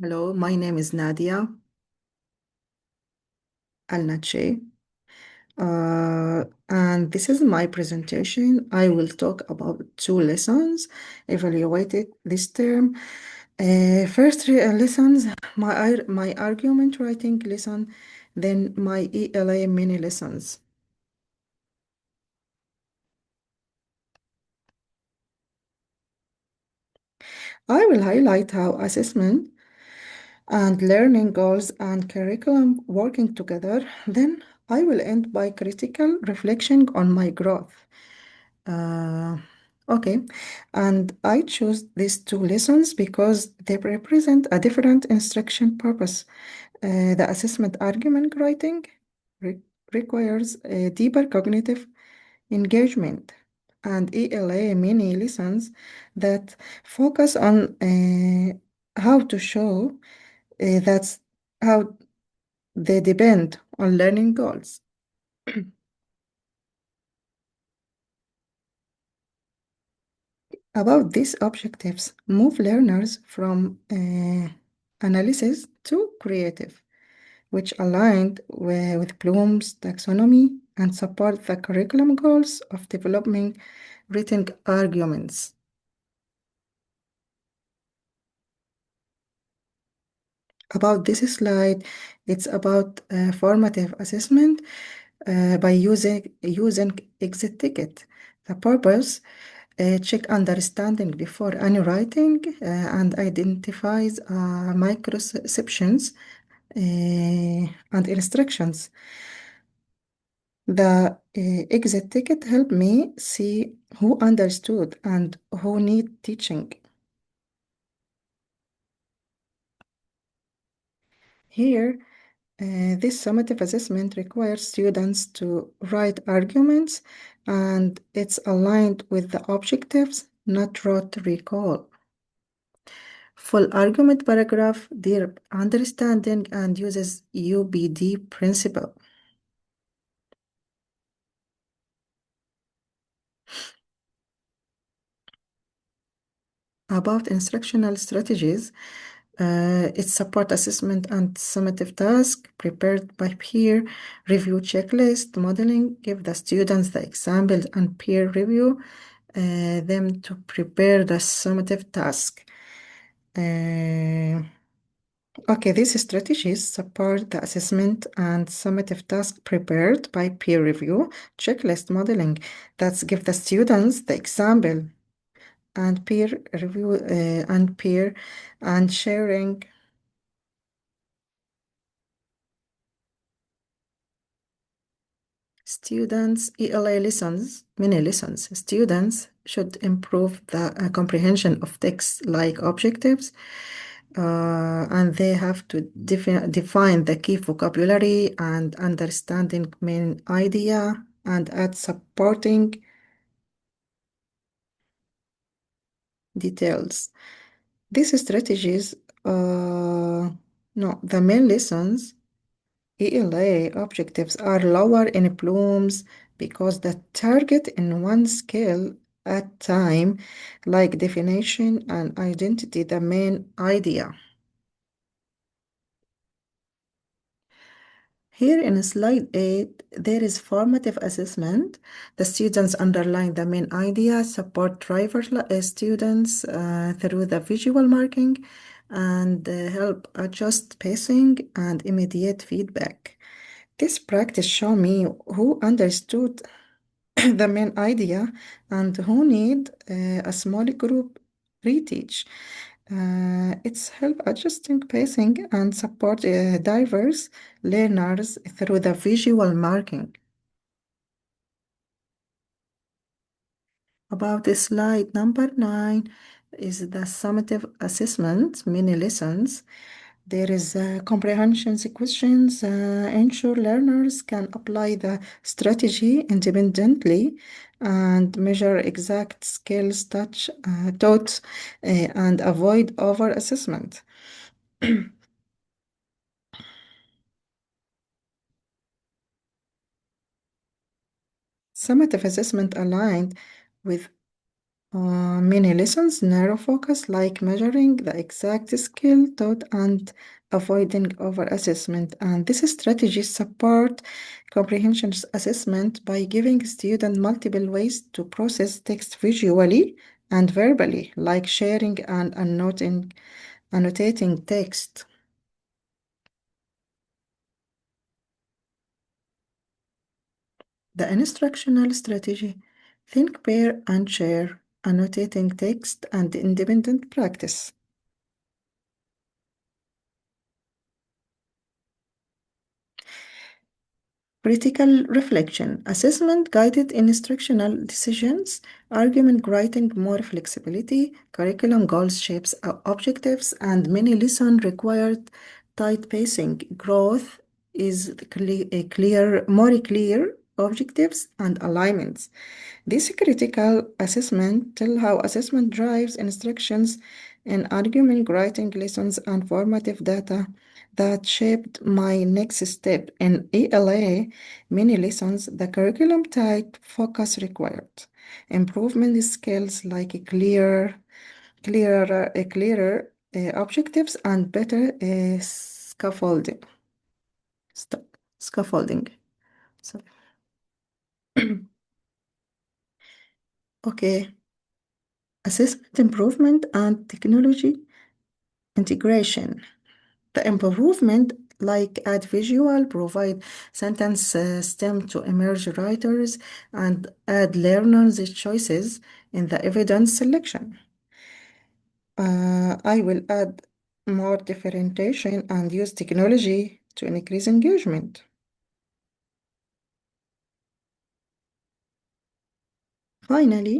Hello, my name is Nadia Al-Nache, and this is my presentation. I will talk about two lessons evaluated this term. First lessons, my argument writing lesson, then my ELA mini lessons. I will highlight how assessment and learning goals and curriculum working together. Then I will end by critical reflection on my growth. Uh, okay, and I choose these two lessons because they represent a different instruction purpose. The assessment argument writing re requires a deeper cognitive engagement, and ELA mini lessons that focus on how to show that's how they depend on learning goals. About these objectives, move learners from analysis to creative, which aligned with Bloom's taxonomy and support the curriculum goals of developing written arguments. About this slide, it's about formative assessment by using exit ticket. The purpose check understanding before any writing and identifies microceptions and instructions. The exit ticket helped me see who understood and who need teaching. Here, this summative assessment requires students to write arguments and it's aligned with the objectives, not rote recall. Full argument paragraph, their understanding and uses UBD principle. About instructional strategies, it's support assessment and summative task prepared by peer review checklist modeling, give the students the examples and peer review them to prepare the summative task. Okay, these strategies support the assessment and summative task prepared by peer review checklist modeling that give the students the example and peer review and peer and sharing students ELA lessons, mini lessons. Students should improve the comprehension of text like objectives, and they have to define the key vocabulary and understanding main idea and add supporting details. These strategies, no, the main lessons ELA objectives are lower in Bloom's because the target in one skill at time, like definition and identity, the main idea. Here in slide 8, there is formative assessment. The students underline the main idea, support driver students through the visual marking, and help adjust pacing and immediate feedback. This practice show me who understood the main idea and who need a small group reteach. It's help adjusting pacing and support diverse learners through the visual marking. About the slide number 9 is the summative assessment, mini lessons. There is comprehension questions. Ensure learners can apply the strategy independently and measure exact skills taught and avoid over assessment. Summative assessment aligned with Many lessons narrow focus, like measuring the exact skill taught and avoiding over assessment. And this strategy support comprehension assessment by giving students multiple ways to process text visually and verbally, like sharing and annotating text. The instructional strategy: think, pair, and share, annotating text and independent practice. Critical reflection, assessment guided instructional decisions, argument writing more flexibility, curriculum goals shapes objectives, and many lessons required tight pacing. Growth is more clear objectives and alignments. This critical assessment tell how assessment drives instructions in argument writing lessons and formative data that shaped my next step in ELA. Many lessons, the curriculum type focus required. Improvement skills like clearer objectives and better st- scaffolding. So, okay, assessment improvement and technology integration. The improvement, like add visual, provide sentence stem to emerge writers, and add learners' choices in the evidence selection. I will add more differentiation and use technology to increase engagement. Finally,